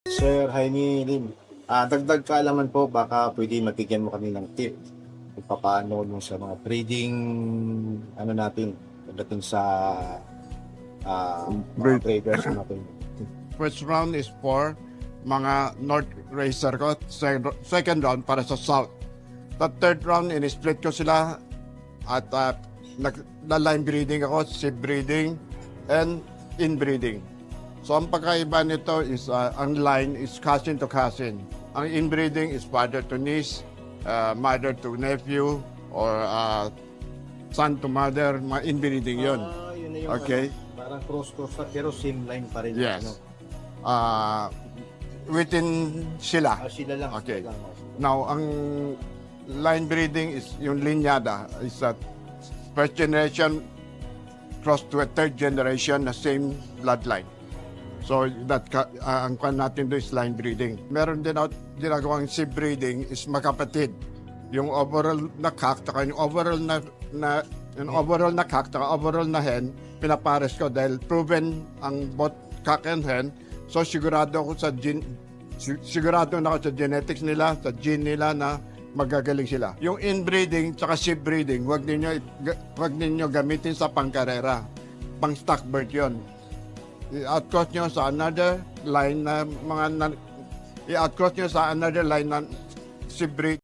Sir Jaime Lim, dagdag kaalaman po, baka pwede mabigyan mo kami ng tip kung paano yung sa mga breeding, ano natin, pagdating sa mga Breed. breeders natin. First round is for mga North Racer ko. Second round para sa South. The third round, in-split ko sila at line breeding ako, seed breeding, and inbreeding. So ang pagkaiba nito is ang line is cousin to cousin. Ang inbreeding is father to niece, mother to nephew, or son to mother. Mga inbreeding yun. Yun na yung Okay. parang cross-cross na, pero same line pa rin. Yes. Ano? Within sila. Sila lang. Okay. Sila lang. Now, ang line breeding is yung linyada is that first generation cross to a third generation na same bloodline. So that ang kwan natin doon is line breeding. Meron din ako ginagawang seed breeding is magkapatid. Yung overall na cock taka yung overall na yung overall na cock taka overall na hen pinapares ko dahil proven ang both cock and hen. So sigurado ako sigurado na ako sa genetics nila, sa gene nila na magagaling sila. Yung inbreeding tsaka seed breeding, wag ninyo gamitin sa pangkarera. Pang stock bird 'yon. I-outcross nyo sa another line na i-outcross nyo sa another line na seed breed.